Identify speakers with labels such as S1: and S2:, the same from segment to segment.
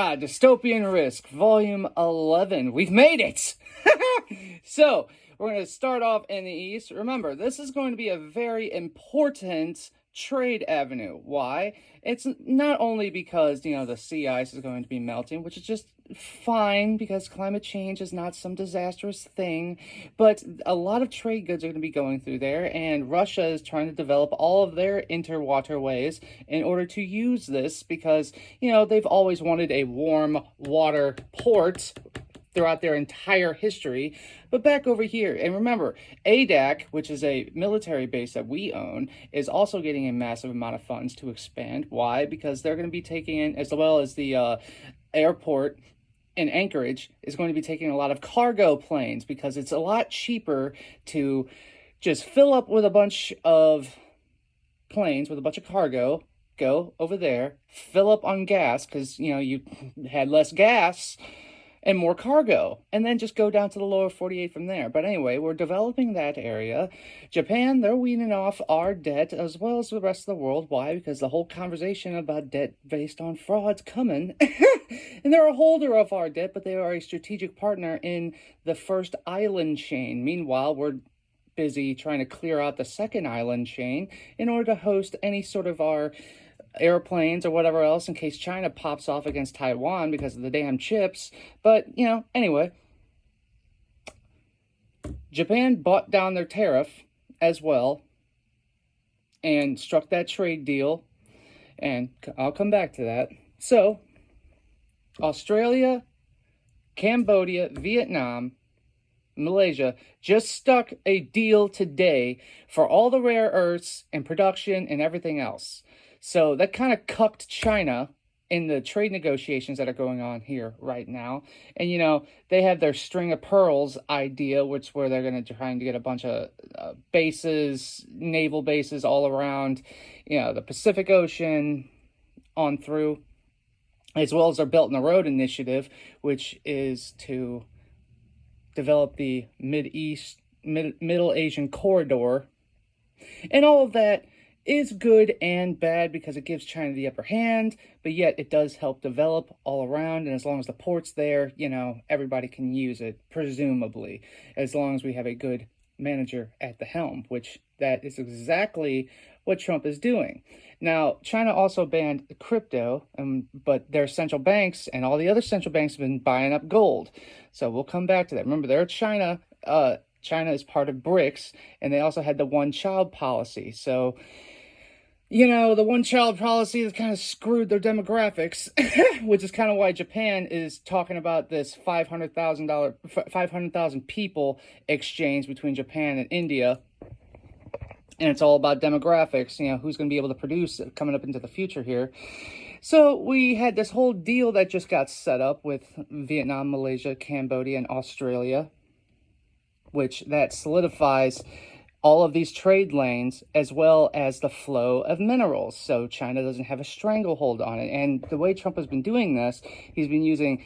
S1: Dystopian Risk, Volume 11. We've made it! So, we're going to start off in the east. Remember, this is going to be a very important trade avenue. Why? It's not only because, the sea ice is going to be melting, which is just fine because climate change is not some disastrous thing, but a lot of trade goods are going to be going through there, and Russia is trying to develop all of their interwaterways in order to use this because, they've always wanted a warm water port throughout their entire history. But back over here, and remember, ADAC, which is a military base that we own, is also getting a massive amount of funds to expand. Why? Because they're going to be taking in, as well as the airport in Anchorage is going to be taking a lot of cargo planes, because it's a lot cheaper to just fill up with a bunch of planes with a bunch of cargo, go over there, fill up on gas, because you had less gas and more cargo, and then just go down to the lower 48 from there. But anyway, we're developing that area. Japan, they're weaning off our debt as well as the rest of the world. Why? Because the whole conversation about debt based on fraud's coming. And they're a holder of our debt, but they are a strategic partner in the first island chain. Meanwhile, we're busy trying to clear out the second island chain in order to host any sort of our airplanes or whatever else in case China pops off against Taiwan because of the damn chips. But, anyway, Japan bought down their tariff as well and struck that trade deal, and I'll come back to that. So, Australia, Cambodia, Vietnam, Malaysia just struck a deal today for all the rare earths and production and everything else. So that kind of cucked China in the trade negotiations that are going on here right now. And, they have their string of pearls idea, which where they're going to try and get a bunch of bases, naval bases all around, the Pacific Ocean on through, as well as their Belt and the Road initiative, which is to develop the Middle Asian corridor. And all of that is good and bad because it gives China the upper hand, but yet it does help develop all around. And as long as the port's there, everybody can use it, presumably, as long as we have a good manager at the helm, which that is exactly what Trump is doing. Now, China also banned crypto, but their central banks and all the other central banks have been buying up gold. So we'll come back to that. Remember, they're China. China is part of BRICS, and they also had the one-child policy. So, the one-child policy has kind of screwed their demographics, which is kind of why Japan is talking about this $500,000 people exchange between Japan and India. And it's all about demographics, who's going to be able to produce coming up into the future here. So we had this whole deal that just got set up with Vietnam, Malaysia, Cambodia, and Australia, which that solidifies all of these trade lanes as well as the flow of minerals. So China doesn't have a stranglehold on it. And the way Trump has been doing this, he's been using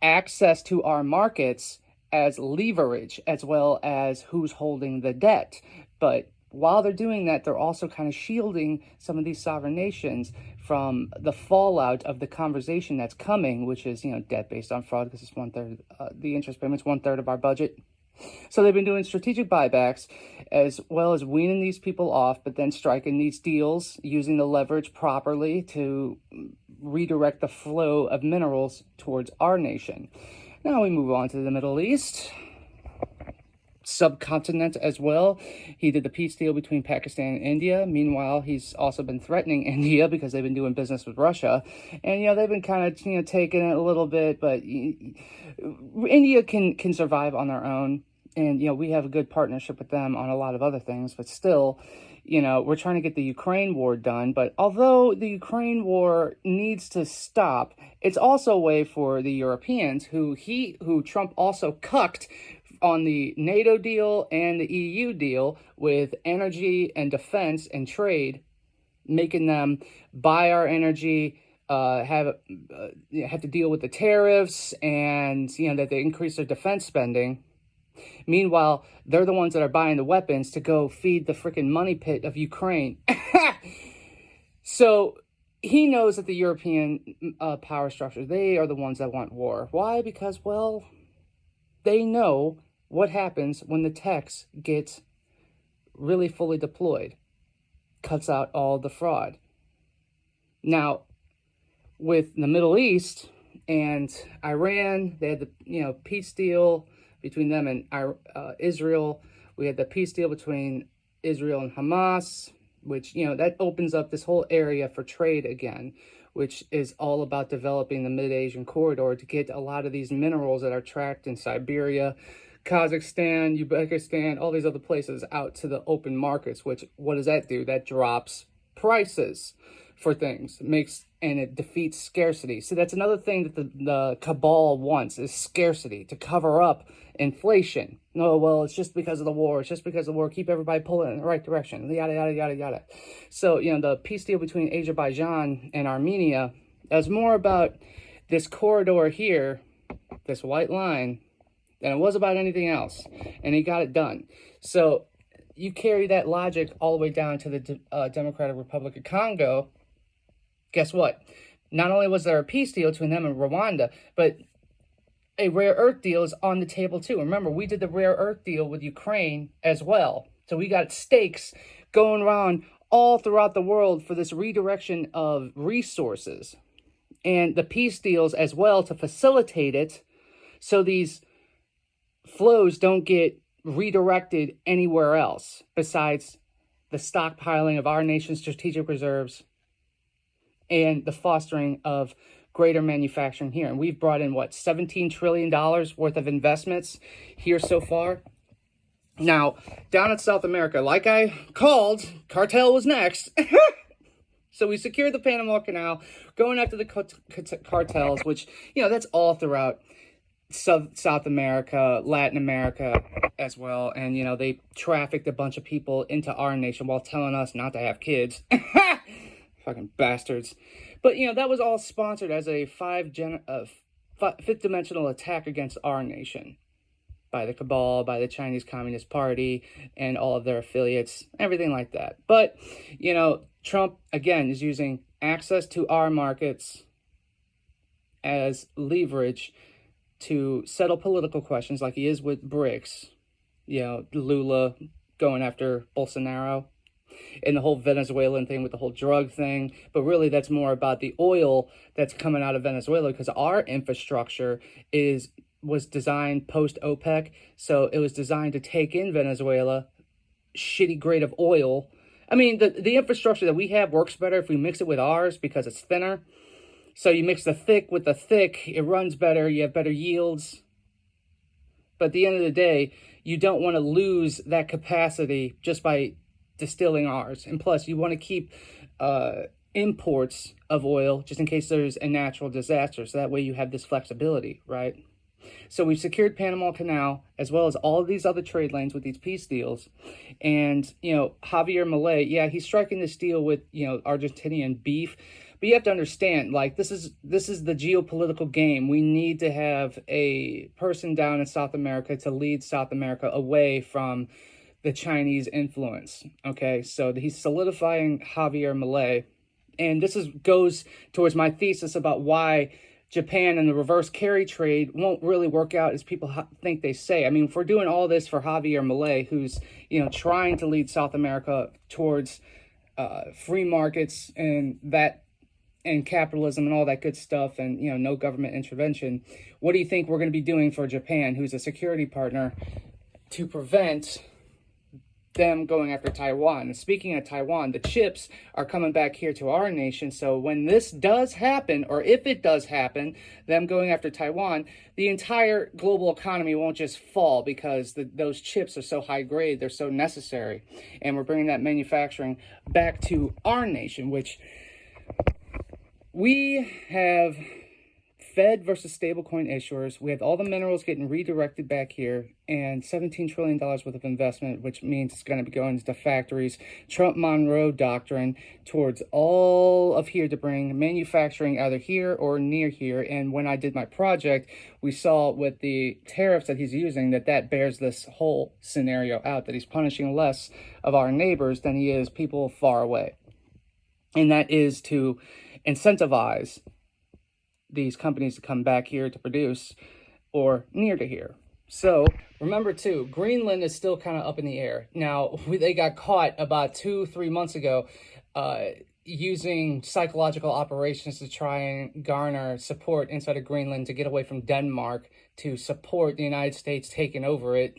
S1: access to our markets as leverage as well as who's holding the debt. But while they're doing that, they're also kind of shielding some of these sovereign nations from the fallout of the conversation that's coming, which is, debt based on fraud, because it's 1/3, the interest payment's 1/3 of our budget. So they've been doing strategic buybacks as well as weaning these people off, but then striking these deals, using the leverage properly to redirect the flow of minerals towards our nation. Now we move on to the Middle East, subcontinent as well. He did the peace deal between Pakistan and India. Meanwhile, he's also been threatening India because they've been doing business with Russia. And, they've been kind of, taking it a little bit, but India can survive on their own. And, we have a good partnership with them on a lot of other things, but still, we're trying to get the Ukraine war done. But although the Ukraine war needs to stop, it's also a way for the Europeans who Trump also cucked on the NATO deal and the EU deal with energy and defense and trade, making them buy our energy, have to deal with the tariffs, and that they increase their defense spending. Meanwhile, they're the ones that are buying the weapons to go feed the freaking money pit of Ukraine. So he knows that the European power structure, they are the ones that want war. Why? Because, well, they know what happens when the techs get really fully deployed. Cuts out all the fraud. Now, with the Middle East and Iran, they had the peace deal between them and Israel. We had the peace deal between Israel and Hamas, which, that opens up this whole area for trade again, which is all about developing the Mid-Asian corridor to get a lot of these minerals that are tracked in Siberia, Kazakhstan, Uzbekistan, all these other places out to the open markets, which, what does that do? That drops prices for things, and it defeats scarcity. So that's another thing that the cabal wants, is scarcity, to cover up inflation. No, well, it's just because of the war. It's just because of the war. Keep everybody pulling in the right direction. Yada, yada, yada, yada. So, the peace deal between Azerbaijan and Armenia is more about this corridor here, this white line, than it was about anything else. And he got it done. So you carry that logic all the way down to the Democratic Republic of Congo. Guess what? Not only was there a peace deal between them and Rwanda, but a rare earth deal is on the table too. Remember, we did the rare earth deal with Ukraine as well. So we got stakes going around all throughout the world for this redirection of resources. And the peace deals as well to facilitate it, so these flows don't get redirected anywhere else besides the stockpiling of our nation's strategic reserves and the fostering of greater manufacturing here. And we've brought in, $17 trillion worth of investments here so far. Now, down in South America, like I called, cartel was next. So we secured the Panama Canal, going after the cartels, which, that's all throughout South America, Latin America as well. And, they trafficked a bunch of people into our nation while telling us not to have kids. Fucking bastards. But, that was all sponsored as a fifth dimensional attack against our nation by the cabal, by the Chinese Communist Party, and all of their affiliates, everything like that. But, Trump, again, is using access to our markets as leverage to settle political questions like he is with BRICS. Lula going after Bolsonaro, and the whole Venezuelan thing with the whole drug thing. But really, that's more about the oil that's coming out of Venezuela, because our infrastructure was designed post-OPEC. So it was designed to take in Venezuela, shitty grade of oil. I mean, the infrastructure that we have works better if we mix it with ours because it's thinner. So you mix the thick with the thick, it runs better, you have better yields. But at the end of the day, you don't want to lose that capacity just by distilling ours. And plus, you want to keep imports of oil just in case there's a natural disaster. So that way you have this flexibility, right? So we've secured Panama Canal as well as all of these other trade lanes with these peace deals. And, Javier Milei, yeah, he's striking this deal with, Argentinian beef. But you have to understand, this is the geopolitical game. We need to have a person down in South America to lead South America away from the Chinese influence. Okay, so he's solidifying Javier Milei. And this goes towards my thesis about why Japan and the reverse carry trade won't really work out as people think they say. I mean, if we're doing all this for Javier Milei, who's, trying to lead South America towards free markets and capitalism and all that good stuff, and, no government intervention, what do you think we're going to be doing for Japan, who's a security partner, to prevent them going after Taiwan? And speaking of Taiwan, the chips are coming back here to our nation. So when this does happen, or if it does happen, them going after Taiwan, the entire global economy won't just fall because those chips are so high grade, they're so necessary. And we're bringing that manufacturing back to our nation, which we have Fed versus stablecoin issuers. We have all the minerals getting redirected back here, and $17 trillion worth of investment, which means it's going to be going into factories. Trump Monroe doctrine towards all of here to bring manufacturing either here or near here. And when I did my project, we saw with the tariffs that he's using that bears this whole scenario out, that he's punishing less of our neighbors than he is people far away. And that is to incentivize these companies to come back here to produce or near to here. So remember too, Greenland is still kind of up in the air. Now, they got caught about 2-3 months ago using psychological operations to try and garner support inside of Greenland to get away from Denmark to support the United States taking over it.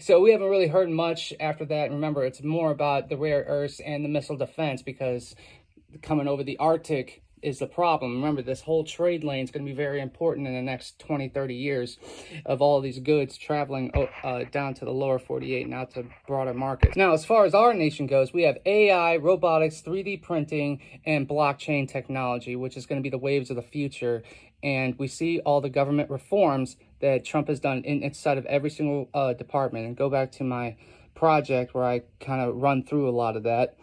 S1: So we haven't really heard much after that. Remember, it's more about the rare earths and the missile defense, because coming over the Arctic is the problem. Remember, this whole trade lane is going to be very important in the next 20-30 years of all these goods traveling down to the lower 48 and out to broader markets. Now, as far as our nation goes, we have AI, robotics, 3D printing, and blockchain technology, which is going to be the waves of the future. And we see all the government reforms that Trump has done inside of every single department. And go back to my project where I kind of run through a lot of that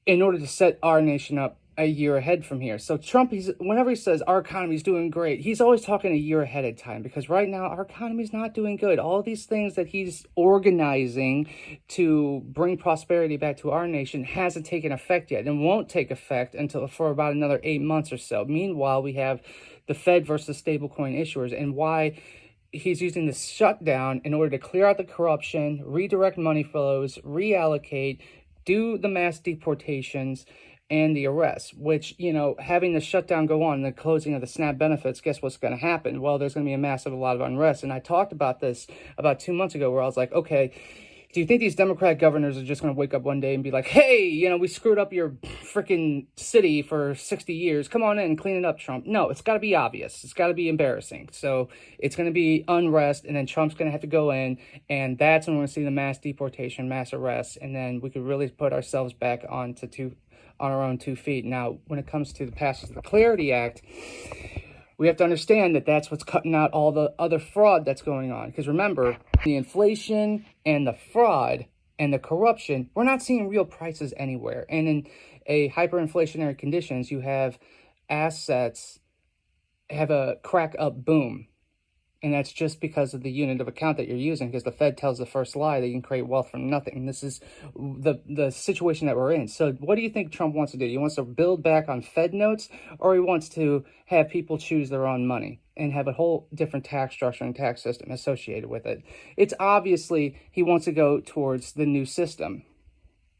S1: in order to set our nation up a year ahead from here. So Trump, whenever he says our economy is doing great, he's always talking a year ahead of time, because right now our economy is not doing good. All these things that he's organizing to bring prosperity back to our nation hasn't taken effect yet, and won't take effect until for about another 8 months or so. Meanwhile, we have the Fed versus stablecoin issuers, and why he's using the shutdown in order to clear out the corruption, redirect money flows, reallocate, do the mass deportations, and the arrests, which, you know, having the shutdown go on, the closing of the SNAP benefits, guess what's going to happen? Well, there's going to be a lot of unrest. And I talked about this about 2 months ago, where I was like, okay, do you think these Democrat governors are just going to wake up one day and be like, hey, you know, we screwed up your freaking city for 60 years. Come on in and clean it up, Trump. No, it's got to be obvious. It's got to be embarrassing. So it's going to be unrest, and then Trump's going to have to go in, and that's when we're going to see the mass deportation, mass arrests, and then we could really put ourselves back on our own 2 feet. Now, when it comes to the passage of the Clarity Act, we have to understand that that's what's cutting out all the other fraud that's going on. Because remember, the inflation and the fraud and the corruption, we're not seeing real prices anywhere. And in a hyperinflationary conditions, you have assets have a crack up boom. And that's just because of the unit of account that you're using, because the Fed tells the first lie that you can create wealth from nothing. This is the situation that we're in. So what do you think Trump wants to do? He wants to build back on Fed notes, or he wants to have people choose their own money and have a whole different tax structure and tax system associated with it? It's obviously he wants to go towards the new system.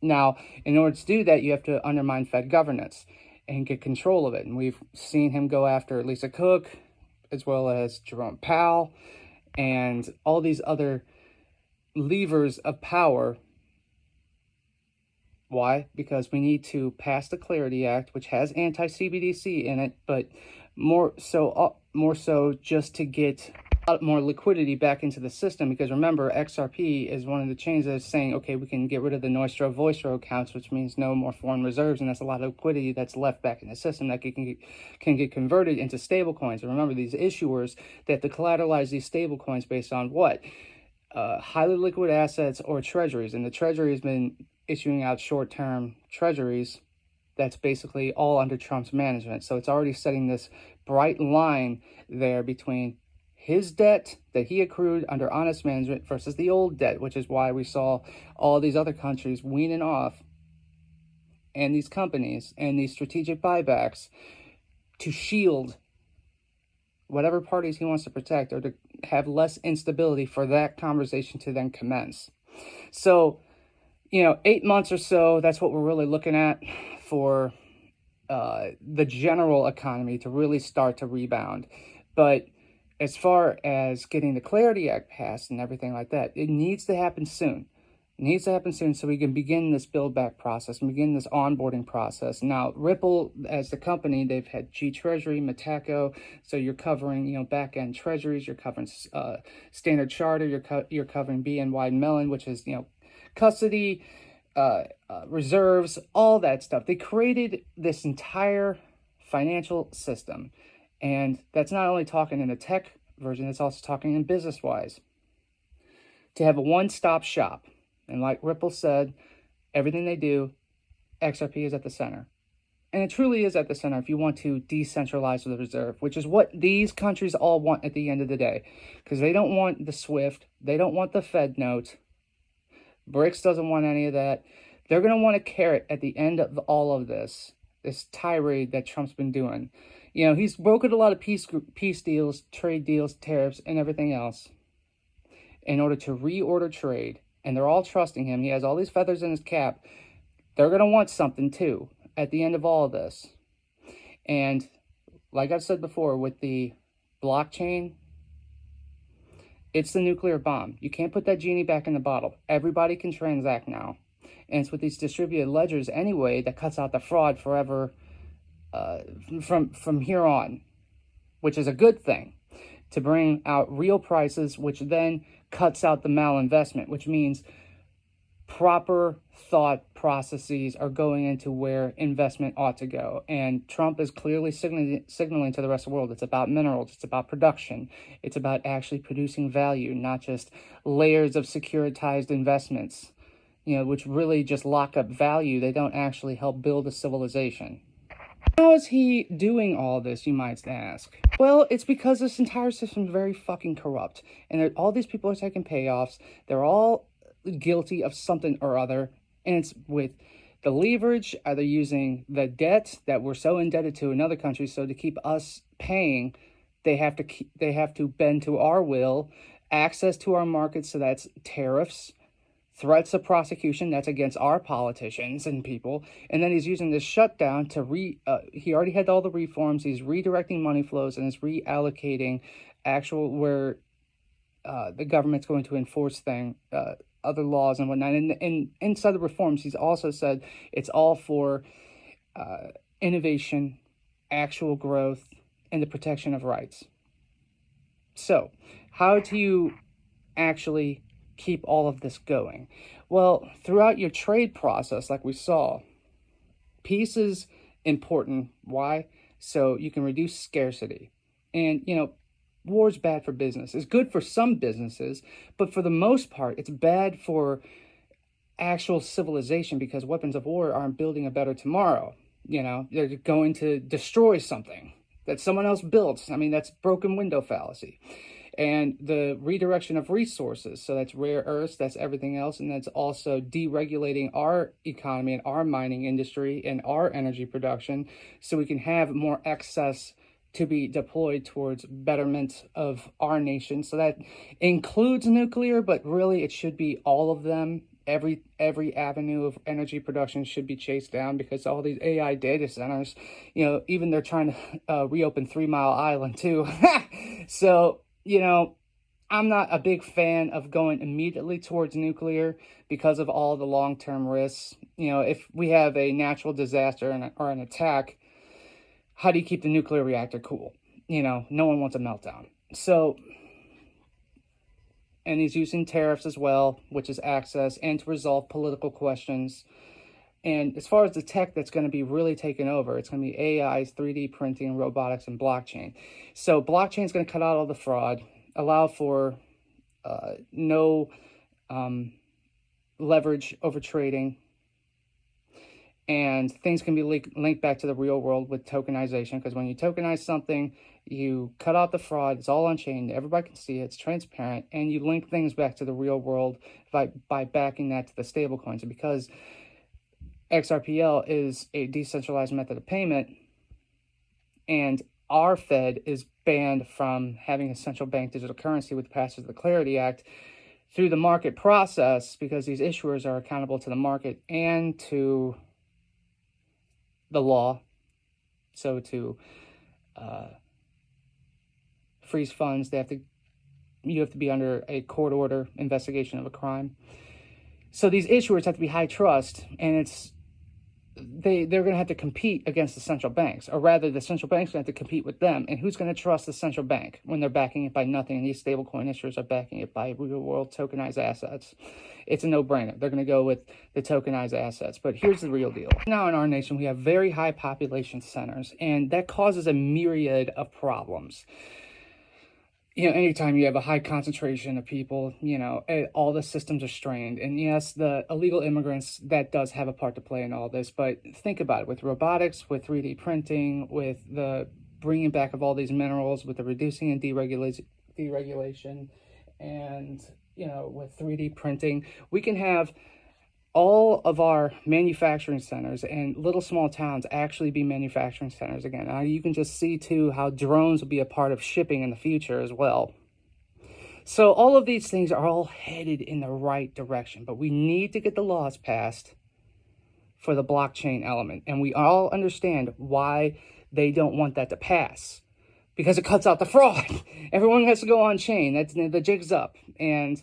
S1: Now, in order to do that, you have to undermine Fed governance and get control of it. And we've seen him go after Lisa Cook, as well as Jerome Powell, and all these other levers of power. Why? Because we need to pass the Clarity Act, which has anti-CBDC in it, but more so just to get a lot more liquidity back into the system. Because remember, XRP is one of the chains that's saying, okay, we can get rid of the Nostro Voistro accounts, which means no more foreign reserves, and that's a lot of liquidity that's left back in the system that can get converted into stable coins. And remember, these issuers, they have to collateralize these stable coins based on what? Highly liquid assets or treasuries. And the Treasury has been issuing out short-term treasuries. That's basically all under Trump's management. So it's already setting this bright line there between his debt that he accrued under honest management versus the old debt, which is why we saw all these other countries weaning off, and these companies and these strategic buybacks to shield whatever parties he wants to protect, or to have less instability for that conversation to then commence. So, 8 months or so, that's what we're really looking at for the general economy to really start to rebound. But as far as getting the Clarity Act passed and everything like that, it needs to happen soon. It needs to happen soon so we can begin this build back process and begin this onboarding process. Now, Ripple, as the company, they've had G Treasury, Metaco, so you're covering, back end treasuries, you're covering Standard Charter, you're covering BNY Mellon, which is, custody, reserves, all that stuff. They created this entire financial system. And that's not only talking in a tech version, it's also talking in business-wise. To have a one-stop shop. And like Ripple said, everything they do, XRP is at the center. And it truly is at the center if you want to decentralize the reserve, which is what these countries all want at the end of the day. Because they don't want the SWIFT. They don't want the Fed note. BRICS doesn't want any of that. They're going to want a carrot at the end of all of this. this tirade that Trump's been doing. You know, he's brokered a lot of peace deals, trade deals, tariffs, and everything else in order to reorder trade. And they're all trusting him. He has all these feathers in his cap. They're going to want something too at the end of all of this. And like I've said before, with the blockchain, it's the nuclear bomb. You can't put that genie back in the bottle. Everybody can transact now. And it's with these distributed ledgers anyway that cuts out the fraud forever from here on, which is a good thing, to bring out real prices, which then cuts out the malinvestment, which means proper thought processes are going into where investment ought to go. And Trump is clearly signaling to the rest of the world it's about minerals, it's about production, it's about actually producing value, not just layers of securitized investments, you know, which really just lock up value. They don't actually help build a civilization. How is he doing all this, you might ask? Well, it's because this entire system is very fucking corrupt. And all these people are taking payoffs. They're all guilty of something or other. And it's with the leverage, either using the debt that we're so indebted to in other countries, so to keep us paying, they have to bend to our will, access to our markets, so that's tariffs, threats of prosecution, that's against our politicians and people. And then he's using this shutdown to he already had all the reforms. He's redirecting money flows and is reallocating actual where the government's going to enforce other laws and whatnot. And inside the reforms, he's also said it's all for innovation, actual growth, and the protection of rights. So how do you actually keep all of this going? Well, throughout your trade process, like we saw, peace is important. Why? So you can reduce scarcity. And, you know, war's bad for business. It's good for some businesses, but for the most part, it's bad for actual civilization, because weapons of war aren't building a better tomorrow. You know, they're going to destroy something that someone else built. I mean, that's broken window fallacy. And the redirection of resources, so that's rare earths, that's everything else, and that's also deregulating our economy and our mining industry and our energy production, so we can have more excess to be deployed towards betterment of our nation. So that includes nuclear, but really it should be all of them. Every avenue of energy production should be chased down, because all these AI data centers, you know, even they're trying to reopen 3 Mile Island too. So, you know, I'm not a big fan of going immediately towards nuclear because of all the long-term risks. You know, if we have a natural disaster or an attack, how do you keep the nuclear reactor cool? You know, no one wants a meltdown. So, and he's using tariffs as well, which is access, and to resolve political questions. And as far as the tech that's going to be really taken over, it's going to be AIs, 3D printing, robotics, and blockchain. So blockchain is going to cut out all the fraud, allow for no leverage over trading, and things can be linked back to the real world with tokenization, because when you tokenize something, you cut out the fraud. It's all on-chain. Everybody can see it. It's transparent. And you link things back to the real world by backing that to the stable coins. And because XRPL is a decentralized method of payment, and our Fed is banned from having a central bank digital currency with the passage of the Clarity Act through the market process, because these issuers are accountable to the market and to the law. So to freeze funds, you have to be under a court order investigation of a crime. So these issuers have to be high trust, and they're going to have to compete against the central banks, or rather the central banks are going to have to compete with them. And who's going to trust the central bank when they're backing it by nothing, and these stablecoin issuers are backing it by real world tokenized assets? It's a no-brainer. They're going to go with the tokenized assets. But here's the real deal. Now in our nation, we have very high population centers, and that causes a myriad of problems. You know, anytime you have a high concentration of people, you know, all the systems are strained. And yes, the illegal immigrants, that does have a part to play in all this. But think about it, with robotics, with 3D printing, with the bringing back of all these minerals, with the reducing and deregulation, and, you know, with 3D printing, we can have all of our manufacturing centers and little small towns actually be manufacturing centers again. You can just see too how drones will be a part of shipping in the future as well. So all of these things are all headed in the right direction, but we need to get the laws passed for the blockchain element. And we all understand why they don't want that to pass, because it cuts out the fraud. Everyone has to go on chain. That's the jig's up. And